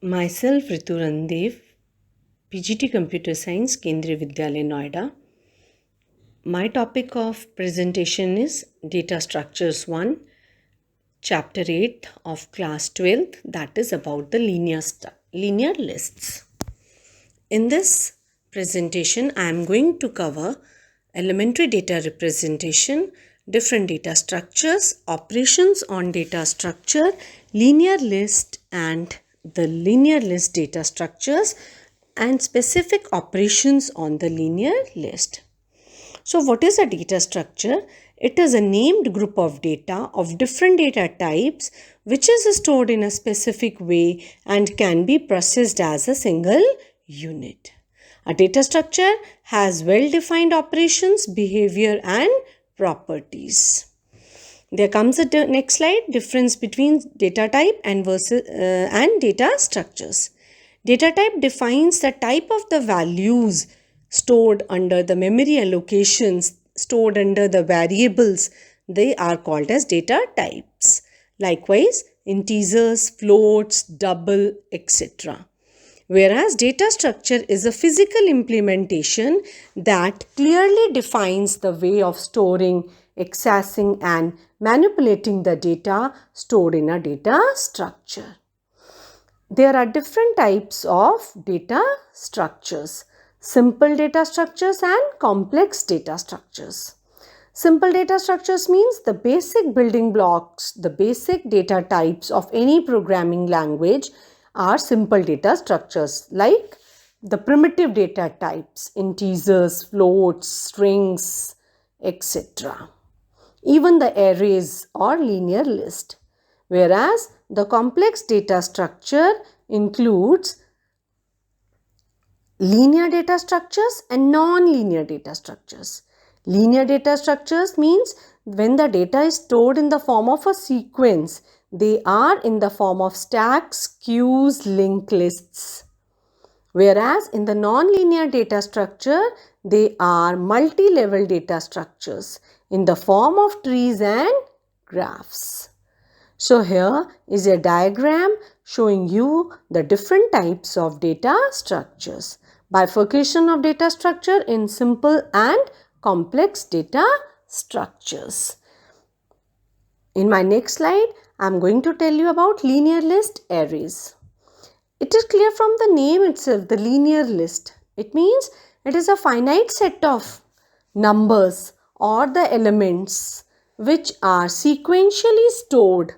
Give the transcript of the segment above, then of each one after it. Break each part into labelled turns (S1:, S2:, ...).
S1: Myself, Ritu Randev, PGT Computer Science, Kendriya Vidyalaya, Noida. My topic of presentation is Data Structures 1, Chapter 8 of Class 12th, that is about the linear lists. In this presentation, I am going to cover elementary data representation, different data structures, operations on data structure, linear list and the linear list data structures, and specific operations on the linear list. So what is a data structure? It is a named group of data of different data types which is stored in a specific way and can be processed as a single unit. A data structure has well-defined operations, behavior and properties. There comes the next slide, difference between data type and data structures. Data type defines the type of the values stored under the memory allocations, stored under the variables. They are called as data types. Likewise, integers, floats, double, etc. Whereas data structure is a physical implementation that clearly defines the way of storing, accessing and manipulating the data stored in a data structure. There are different types of data structures: simple data structures and complex data structures. Simple data structures means the basic building blocks, the basic data types of any programming language are simple data structures, like the primitive data types, integers, floats, strings, etc. Even the arrays or linear list. Whereas the complex data structure includes linear data structures and non-linear data structures. Linear data structures means when the data is stored in the form of a sequence, they are in the form of stacks, queues, linked lists. Whereas in the non-linear data structure, they are multi-level data structures in the form of trees and graphs. So here is a diagram showing you the different types of data structures. Bifurcation of data structure in simple and complex data structures. In my next slide, I am going to tell you about linear list arrays. It is clear from the name itself, the linear list. It means it is a finite set of numbers or the elements which are sequentially stored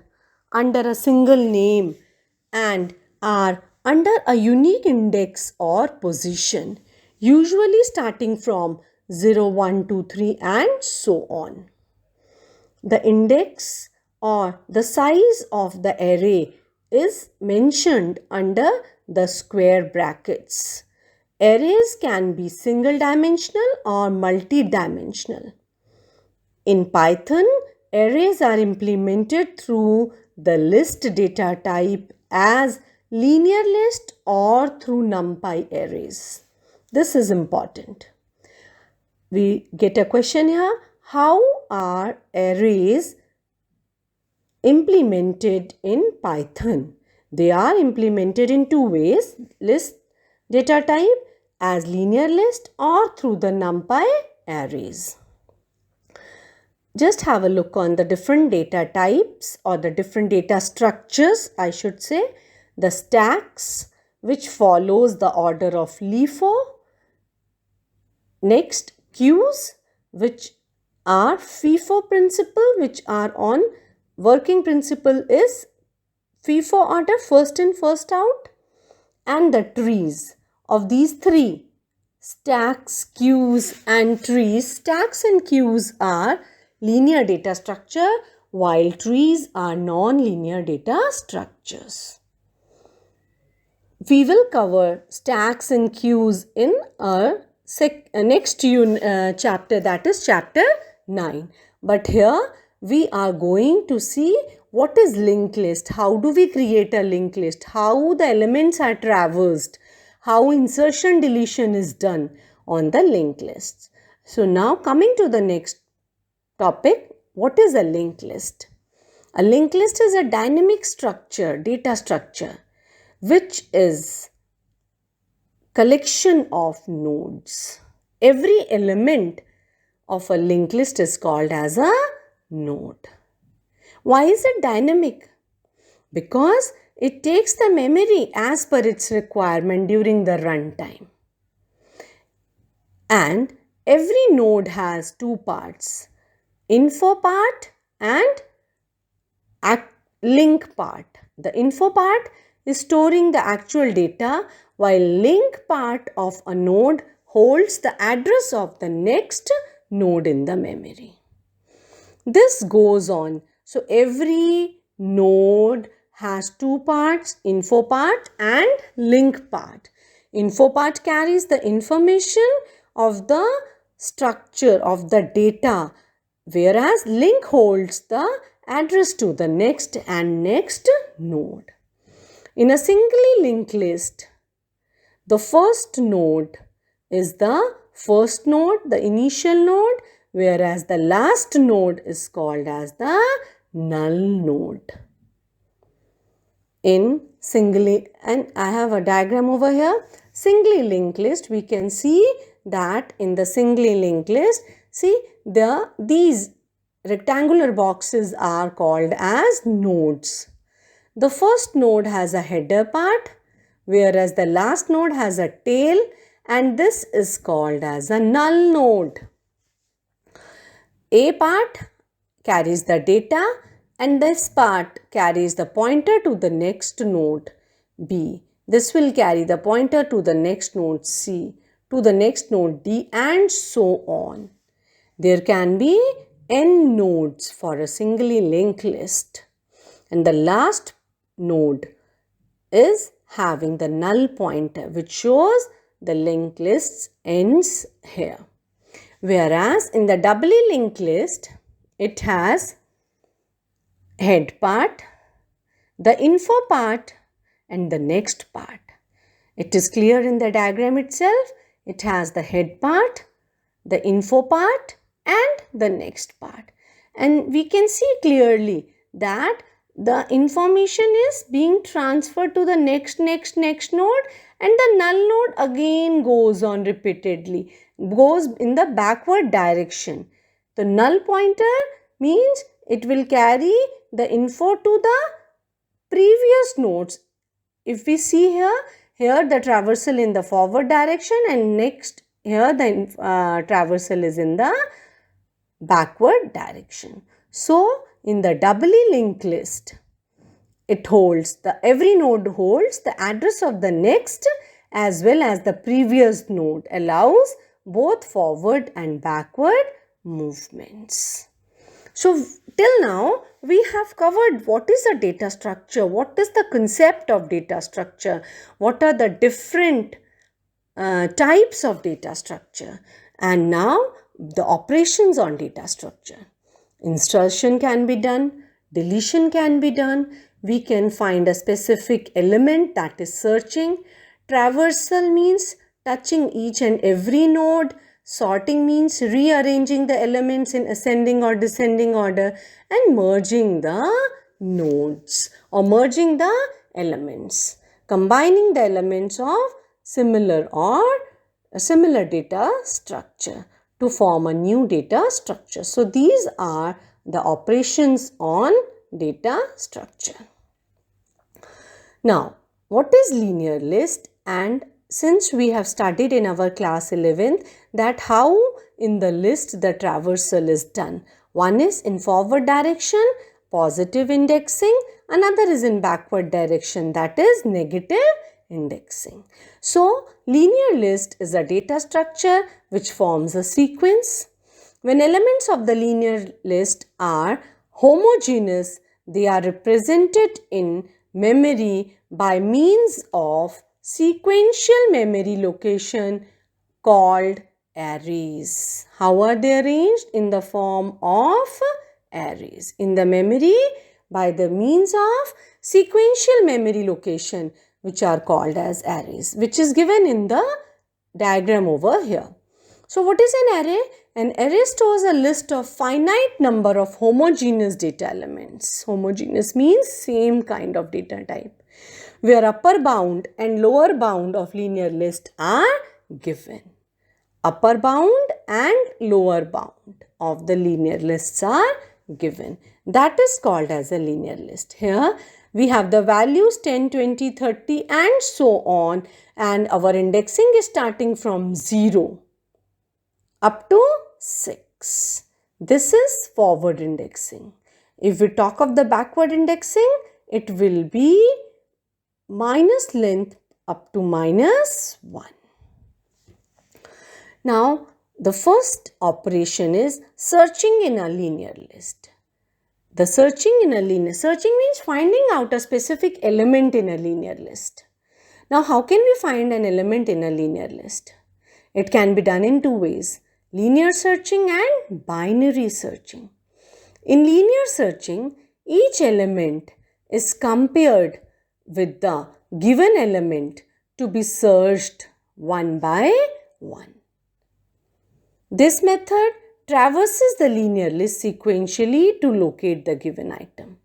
S1: under a single name and are under a unique index or position, usually starting from 0, 1, 2, 3 and so on. The index or the size of the array is mentioned under the square brackets. Arrays can be single dimensional or multi-dimensional. In Python, arrays are implemented through the list data type as linear list or through NumPy arrays. This is important. We get a question here: how are arrays implemented in Python? They are implemented in two ways: list data type as linear list or through the NumPy arrays. Just have a look on the different data types or the different data structures, I should say. The stacks, which follows the order of LIFO. Next, queues, which are FIFO principle, which are on working principle is FIFO order, first in, first out. And the trees. Of these three, stacks, queues and trees, stacks and queues are linear data structure, while trees are non-linear data structures. We will cover stacks and queues in our next chapter, that is chapter 9. But here we are going to see what is linked list, how do we create a linked list, how the elements are traversed, how insertion deletion is done on the linked lists. So now coming to the next topic, what is a linked list? A linked list is a dynamic structure, data structure, which is collection of nodes. Every element of a linked list is called as a node. Why is it dynamic? Because it takes the memory as per its requirement during the runtime. And every node has two parts, info part and link part. The info part is storing the actual data, while link part of a node holds the address of the next node in the memory. This goes on. So every node has two parts, info part and link part. Info part carries the information of the structure of the data, whereas link holds the address to the next and next node. In a singly linked list, the first node is the first node, the initial node, whereas the last node is called as the null node. In singly, and I have a diagram over here, singly linked list, we can see that in the singly linked list, see these rectangular boxes are called as nodes. The first node has a header part, whereas the last node has a tail, and this is called as a null node. A part carries the data and this part carries the pointer to the next node B. This will carry the pointer to the next node C, to the next node D, and so on. There can be n nodes for a singly linked list, and the last node is having the null pointer, which shows the linked list ends here. Whereas in the doubly linked list, it has head part, the info part and the next part. It is clear in the diagram itself. It has the head part, the info part and the next part. And we can see clearly that the information is being transferred to the next node, and the null node again goes on repeatedly, goes in the backward direction. The null pointer means it will carry the info to the previous nodes. If we see here the traversal in the forward direction, and next here the traversal is in the backward direction. So in the doubly linked list, every node holds the address of the next as well as the previous node, allows both forward and backward movements. So till now we have covered what is a data structure, what is the concept of data structure, what are the different types of data structure, and now the operations on data structure. Insertion can be done, deletion can be done, we can find a specific element, that is searching. Traversal means touching each and every node. Sorting means rearranging the elements in ascending or descending order, and merging the nodes or merging the elements, combining the elements of similar data structure to form a new data structure. So these are the operations on data structure. Now, what is linear list? And since we have studied in our class 11th that how in the list the traversal is done. One is in forward direction, positive indexing. Another is in backward direction, that is negative indexing. So, linear list is a data structure which forms a sequence. When elements of the linear list are homogeneous, they are represented in memory by means of sequential memory location called arrays. How are they arranged? In the form of arrays. In the memory by the means of sequential memory location, which are called as arrays, which is given in the diagram over here. So what is an array? An array stores a list of finite number of homogeneous data elements. Homogeneous means same kind of data type. where upper bound and lower bound of linear list are given. Upper bound and lower bound of the linear lists are given. That is called as a linear list. Here we have the values 10, 20, 30 and so on, and our indexing is starting from 0 up to 6. This is forward indexing. If we talk of the backward indexing, it will be minus length up to minus 1. Now, the first operation is searching in a linear list. The searching means finding out a specific element in a linear list. Now, how can we find an element in a linear list? It can be done in two ways: linear searching and binary searching. In linear searching, each element is compared with the given element to be searched one by one. This method traverses the linear list sequentially to locate the given item.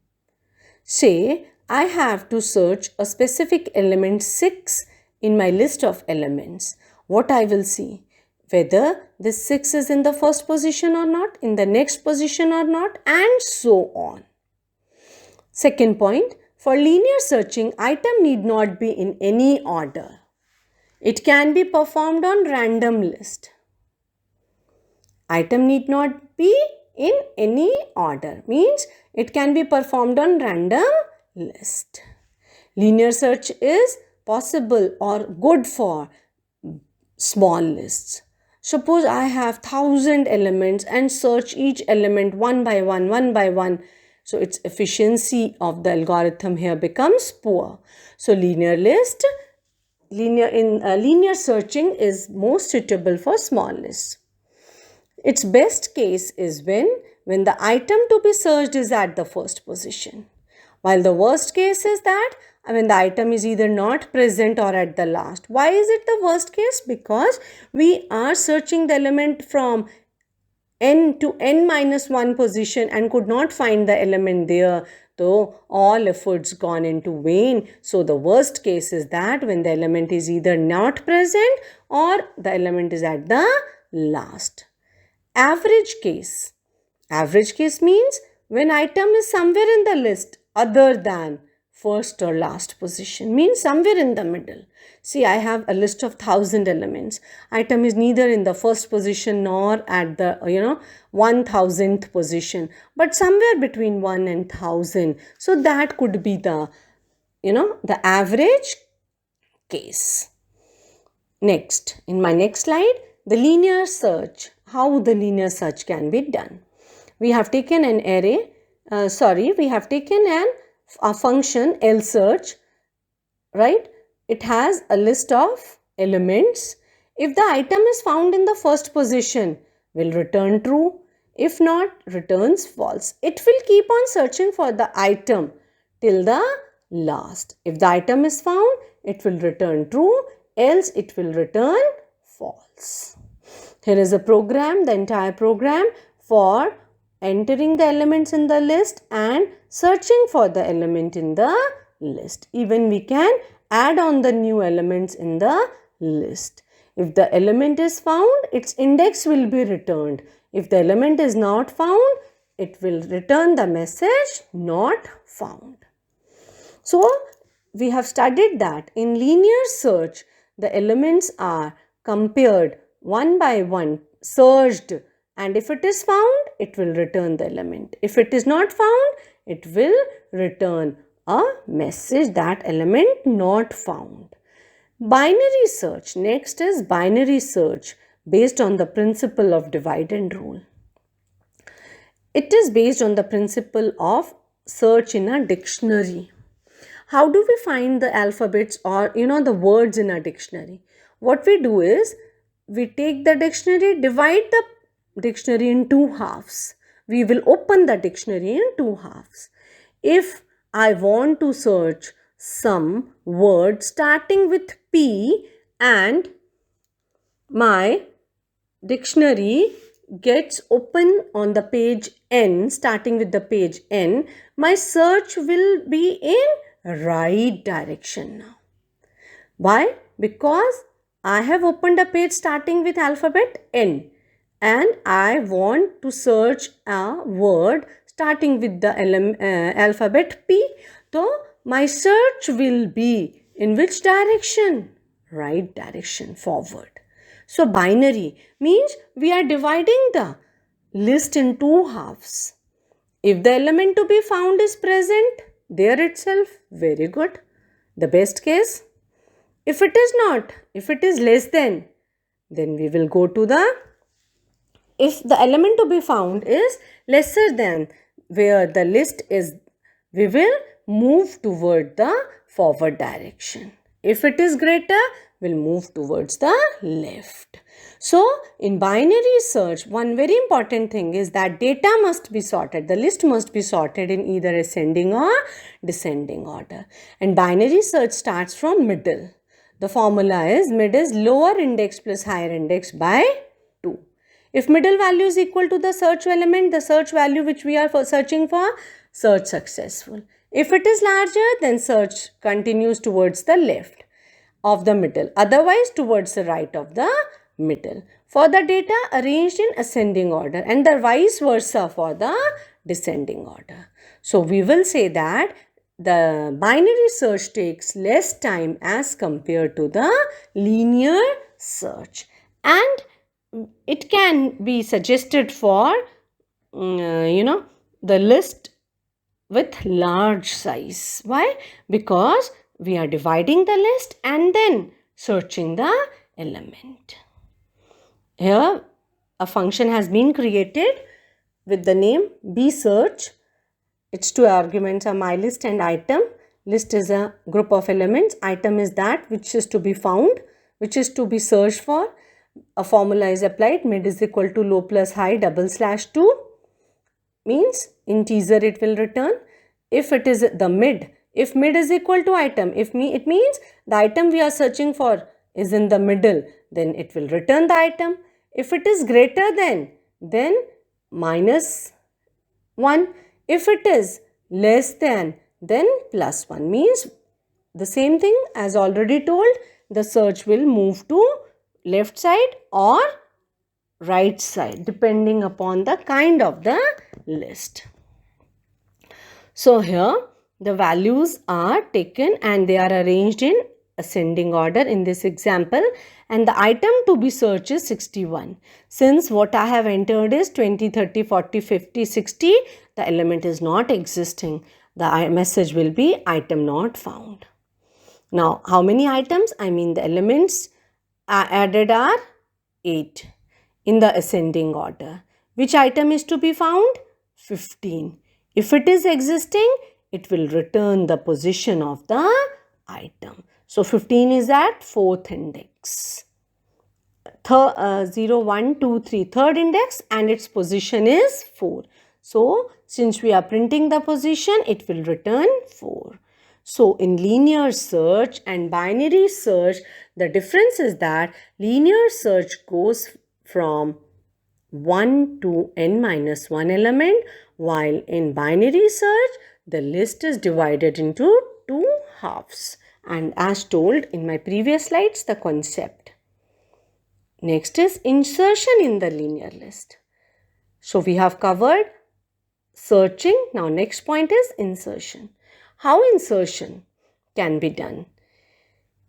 S1: Say, I have to search a specific element 6 in my list of elements. What I will see? Whether this 6 is in the first position or not, in the next position or not, and so on. Second point, for linear searching, item need not be in any order. It can be performed on random list. Item need not be in any order, means it can be performed on random list. Linear search is possible or good for small lists. Suppose I have 1000 elements and search each element one by one. So its efficiency of the algorithm here becomes poor. So linear searching is most suitable for small lists. Its best case is when the item to be searched is at the first position, while the worst case is that when the item is either not present or at the last. Why is it the worst case? Because we are searching the element from n to n minus 1 position and could not find the element there, though all efforts gone into vain. So the worst case is that when the element is either not present or the element is at the last. Average case means when item is somewhere in the list other than first or last position, means somewhere in the middle. See, I have a list of 1000 elements. Item is neither in the first position nor at the 1000th position, but somewhere between 1 and 1000. So that could be the average case. Next, in my next slide, the linear search. How the linear search can be done. We have taken an array, we have taken a function L search, right? It has a list of elements. If the item is found in the first position, will return true. If not, returns false. It will keep on searching for the item till the last. If the item is found, it will return true, else it will return false. Here is a program, the entire program for entering the elements in the list and searching for the element in the list. Even we can add on the new elements in the list. If the element is found, its index will be returned. If the element is not found, it will return the message not found. So, we have studied that in linear search, the elements are compared one by one, searched, and if it is found, it will return the element. If it is not found, it will return a message that element not found. Binary search. Next is binary search based on the principle of divide and rule. It is based on the principle of search in a dictionary. How do we find the alphabets or the words in a dictionary? What we do is, we take the dictionary, divide the dictionary in two halves. We will open the dictionary in two halves. If I want to search some word starting with P and my dictionary gets open on the page N, starting with the page N, my search will be in right direction now. Why? Because I have opened a page starting with alphabet N and I want to search a word starting with the alphabet P. So my search will be in which direction? Right direction, forward. So binary means we are dividing the list in two halves. If the element to be found is present there itself, very good. The best case. If it is not, if it is less than, then we will go to the, if the element to be found is lesser than where the list is, we will move toward the forward direction. If it is greater, we'll move towards the left. So in binary search, one very important thing is that data must be sorted. The list must be sorted in either ascending or descending order. And binary search starts from middle. The formula is mid is lower index plus higher index by 2. If middle value is equal to the search element, the search value which we are searching for, search successful. If it is larger, then search continues towards the left of the middle, otherwise towards the right of the middle. For the data arranged in ascending order and the vice versa for the descending order. So we will say that the binary search takes less time as compared to the linear search, and it can be suggested for the list with large size. Why? Because we are dividing the list and then searching the element. Here a function has been created with the name bsearch. Its two arguments are mylist and item. List is a group of elements. Item is that which is to be found, which is to be searched for. A formula is applied. Mid is equal to low plus high /2 means integer it will return. If it is the mid, if mid is equal to item, it means the item we are searching for is in the middle, then it will return the item. If it is greater than, then -1. If it is less than, then +1 means the same thing as already told. The search will move to left side or right side depending upon the kind of the list. So here the values are taken and they are arranged in ascending order in this example, and the item to be searched is 61. Since what I have entered is 20, 30, 40, 50, 60, the element is not existing. The message will be item not found. Now how many items? I mean the elements added are 8 in the ascending order. Which item is to be found? 15. If it is existing, it will return the position of the item. So 15 is at 4th index. 0, 1, 2, 3, third index, and its position is 4. So since we are printing the position, it will return 4. So in linear search and binary search, the difference is that linear search goes from 1 to n-1 element, while in binary search, the list is divided into two halves. And as told in my previous slides, the concept. Next is insertion in the linear list. So we have covered searching. Now next point is insertion. How insertion can be done?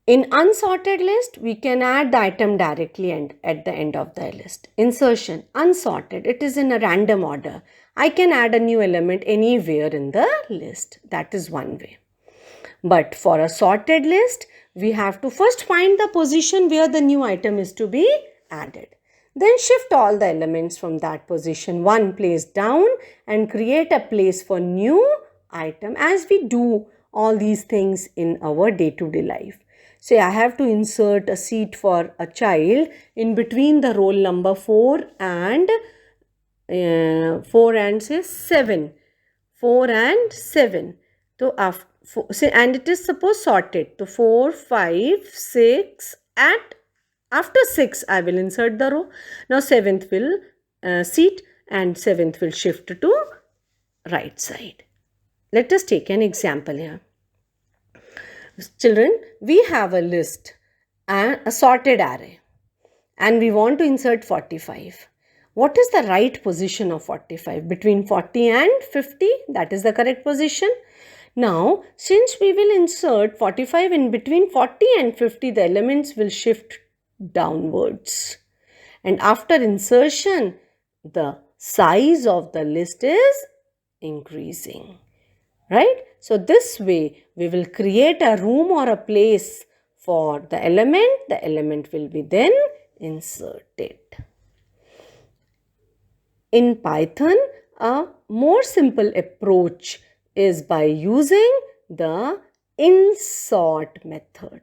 S1: In unsorted list, we can add the item directly and at the end of the list. Insertion, unsorted, it is in a random order. I can add a new element anywhere in the list. That is one way. But for a sorted list, we have to first find the position where the new item is to be added. Then shift all the elements from that position one place down and create a place for new item, as we do all these things in our day-to-day life. Say I have to insert a seat for a child in between the roll number 4 and say 7. 4 and 7. So and it is suppose sorted. So 4, 5, 6 after 6 I will insert the row. Now 7th will seat and 7th will shift to right side. Let us take an example here. Children, we have a list and a sorted array and we want to insert 45. What is the right position of 45? Between 40 and 50, that is the correct position. Now, since we will insert 45 in between 40 and 50, the elements will shift downwards. And after insertion, the size of the list is increasing. Right? So, this way we will create a room or a place for the element will be then inserted. In Python, a more simple approach is by using the insert method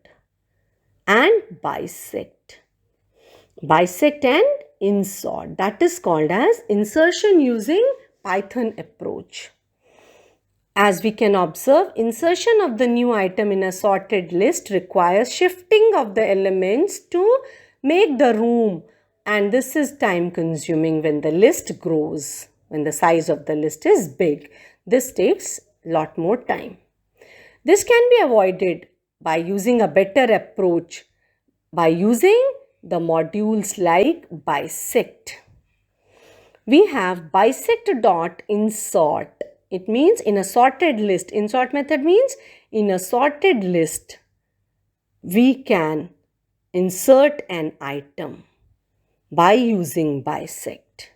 S1: and bisect. Bisect and insert, that is called as insertion using Python approach. As we can observe, insertion of the new item in a sorted list requires shifting of the elements to make the room, and this is time consuming when the list grows, when the size of the list is big. This takes a lot more time. This can be avoided by using a better approach, by using the modules like bisect. We have bisect.insert. It means in a sorted list. Insert method means in a sorted list, we can insert an item by using bisect.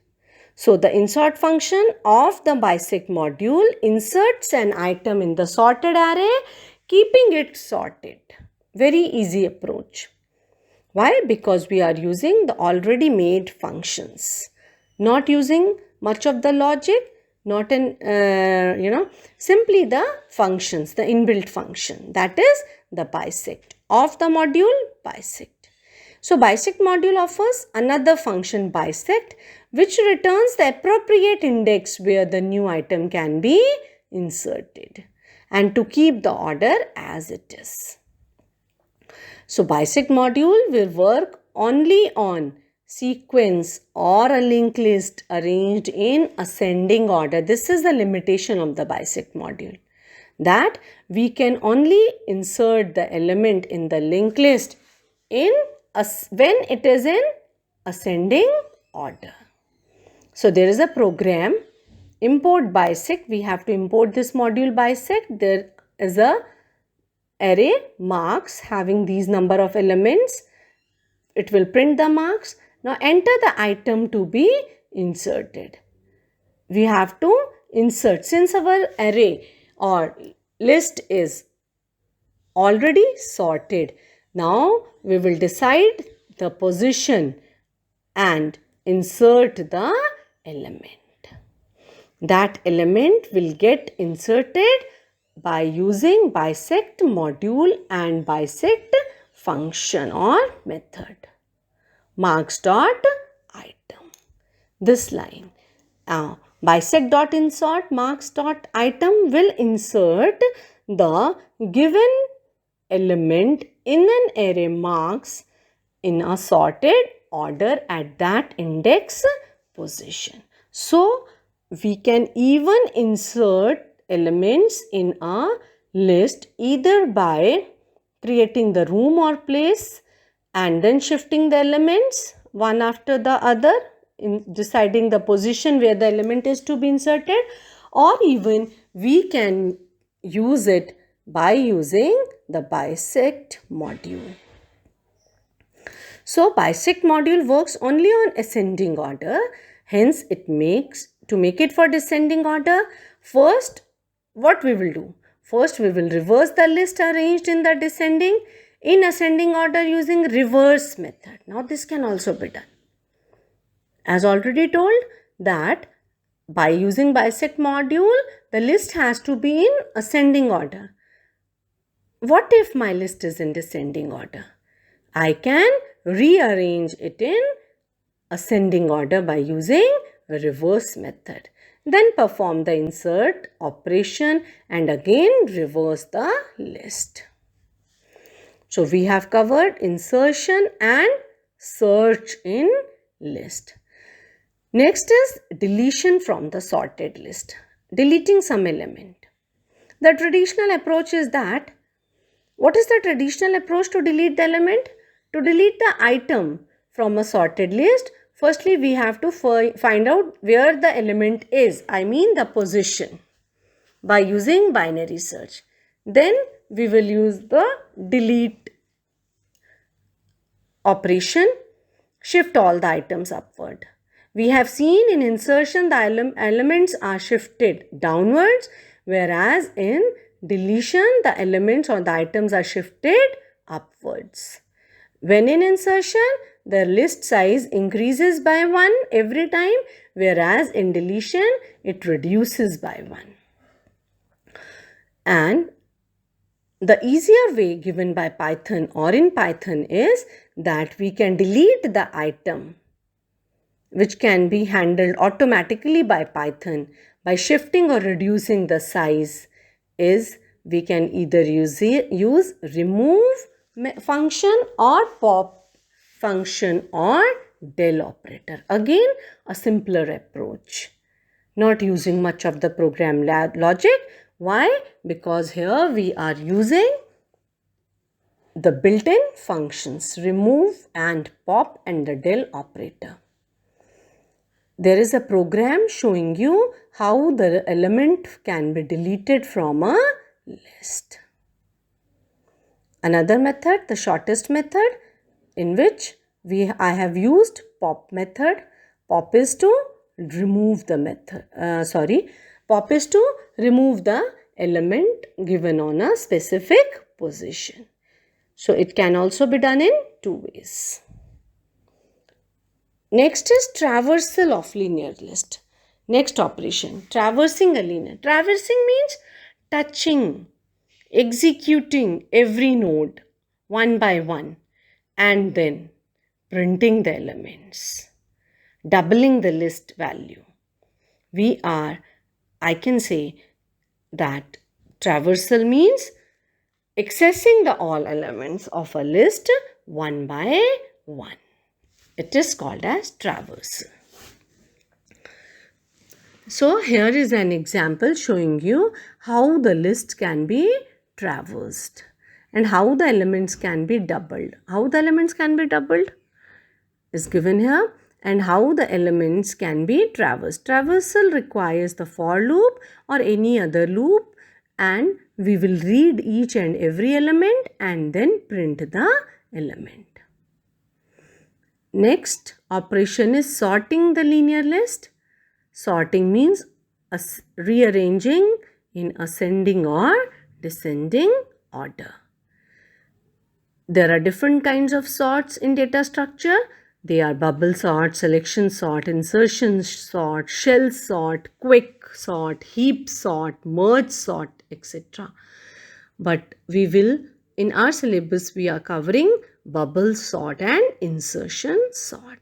S1: So, the insert function of the bisect module inserts an item in the sorted array, keeping it sorted. Very easy approach. Why? Because we are using the already made functions, not using much of the logic, not simply the functions, the inbuilt function, that is the bisect of the module bisect. So, bisect module offers another function bisect, which returns the appropriate index where the new item can be inserted and to keep the order as it is. So, bisect module will work only on sequence or a linked list arranged in ascending order. This is the limitation of the bisect module, that we can only insert the element in the linked list when it is in ascending order. So, there is a program, import bisect. We have to import this module bisect. There is a array marks having these number of elements. It will print the marks. Now enter the item to be inserted. We have to insert, since our array or list is already sorted. Now we will decide the position and insert the element. That element will get inserted by using bisect module and bisect function or method. Marks.item. This line. Bisect.insert marks.item will insert the given element in an array marks in a sorted order at that index position. So, we can even insert elements in a list either by creating the room or place and then shifting the elements one after the other, in deciding the position where the element is to be inserted, or even we can use it by using the bisect module. So, bisect module works only on ascending order. Hence, to make it for descending order, first what we will do? First, we will reverse the list arranged in the in ascending order using reverse method. Now, this can also be done. As already told, that by using bisect module, the list has to be in ascending order. What if my list is in descending order? I can rearrange it in ascending order by using a reverse method. Then perform the insert operation and again reverse the list. So, we have covered insertion and search in list. Next is deletion from the sorted list. Deleting some element. The traditional approach is that What is the traditional approach to delete the element? To delete the item from a sorted list, firstly we have to find out where the element is, I mean the position, by using binary search. Then we will use the delete operation, shift all the items upward. We have seen in insertion the elements are shifted downwards, whereas in deletion the elements or the items are shifted upwards. When in insertion, the list size increases by 1 every time, whereas in deletion it reduces by 1. And the easier way given by Python or in Python is that we can delete the item, which can be handled automatically by Python by shifting or reducing the size. Is we can either use remove function or pop function or del operator. Again, a simpler approach, not using much of the program logic. Why? Because here we are using the built-in functions remove and pop and the del operator. There is a program showing you how the element can be deleted from a list. Another method, the shortest method, in which I have used pop method. Pop is to remove the pop is to remove the element given on a specific position. So it can also be done in two ways. Next is traversal of linear list. Next operation, traversing a linear. Traversing means touching, executing every node one by one and then printing the elements, doubling the list value. I can say that traversal means accessing the all elements of a list one by one. It is called as traversal. So here is an example showing you how the list can be traversed and how the elements can be doubled. How the elements can be doubled is given here, and how the elements can be traversed. Traversal requires the for loop or any other loop, and we will read each and every element and then print the element. Next operation is sorting the linear list. Sorting means rearranging in ascending or descending order. There are different kinds of sorts in data structure. They are bubble sort, selection sort, insertion sort, shell sort, quick sort, heap sort, merge sort, etc. But in our syllabus, we are covering bubble sort and insertion sort.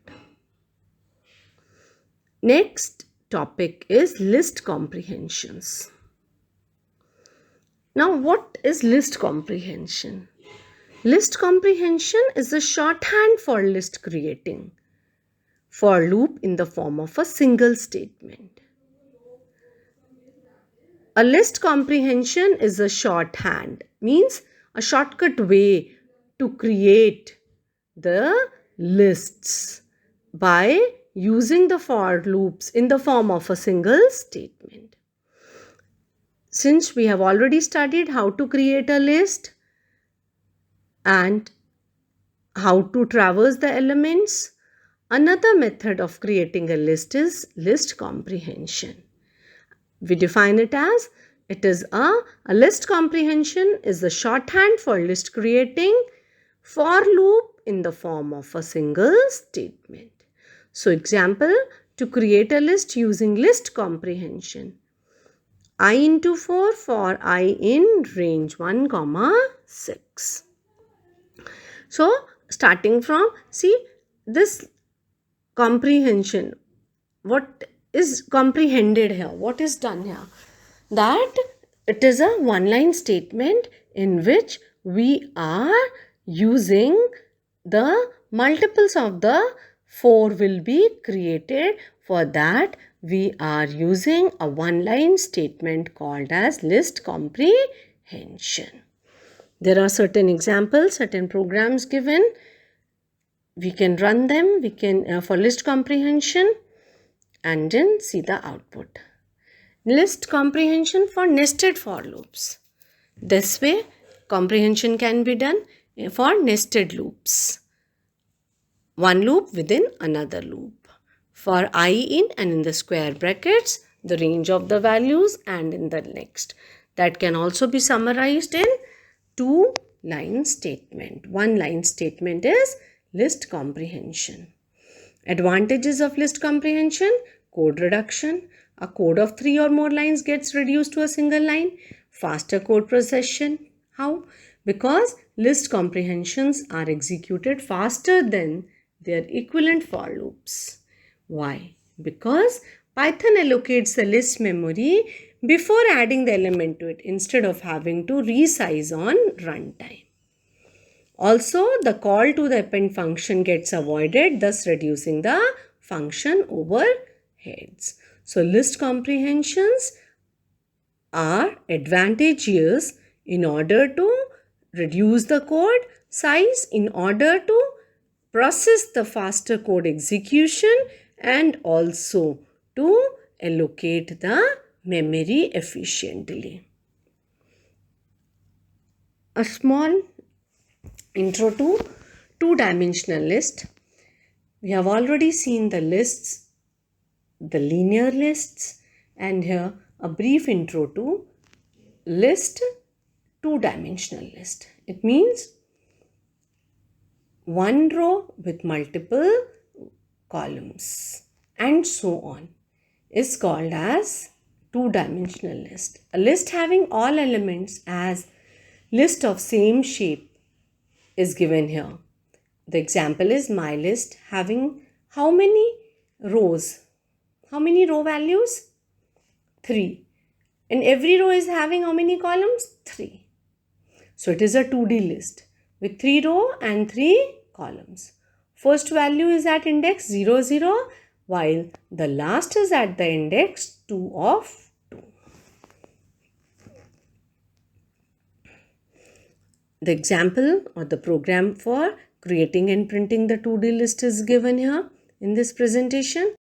S1: Next topic is list comprehensions. Now, what is list comprehension? List comprehension is a shorthand for list creating for loop in the form of a single statement. A list comprehension is a shorthand, means a shortcut way to create the lists by using the for loops in the form of a single statement. Since we have already studied how to create a list and how to traverse the elements, another method of creating a list is list comprehension. We define it as a list comprehension is the shorthand for list creating for loop in the form of a single statement. So example, to create a list using list comprehension. I into 4 for I in range 1, 6. So starting from, see this comprehension, what is comprehended here, what is done here? That it is a one-line statement in which we are using the multiples of the 4 will be created. For that, we are using a one-line statement called as list comprehension. There are certain examples, certain programs given. We can run them, we can for list comprehension and then see the output. List comprehension for nested for loops. This way, comprehension can be done for nested loops. One loop within another loop. For I in and in the square brackets, the range of the values and in the next. That can also be summarized in two-line statement. One-line statement is list comprehension. Advantages of list comprehension: code reduction. A code of 3 or more lines gets reduced to a single line. Faster code procession. How? Because list comprehensions are executed faster than their equivalent for loops. Why? Because Python allocates the list memory before adding the element to it instead of having to resize on runtime. Also, the call to the append function gets avoided, thus reducing the function overheads. So, list comprehensions are advantageous in order to reduce the code size, in order to process the faster code execution, and also to allocate the memory efficiently. A small intro to two-dimensional list. We have already seen the lists, the linear lists, and here a brief intro to list, two-dimensional list. It means one row with multiple columns and so on is called as two-dimensional list. A list having all elements as list of same shape is given here. The example is my list having how many rows? How many row values? 3. And every row is having how many columns? 3. So it is a 2D list with 3 rows and 3 columns. First value is at index 0, 0, while the last is at the index 2 of 2. The example or the program for creating and printing the 2D list is given here in this presentation.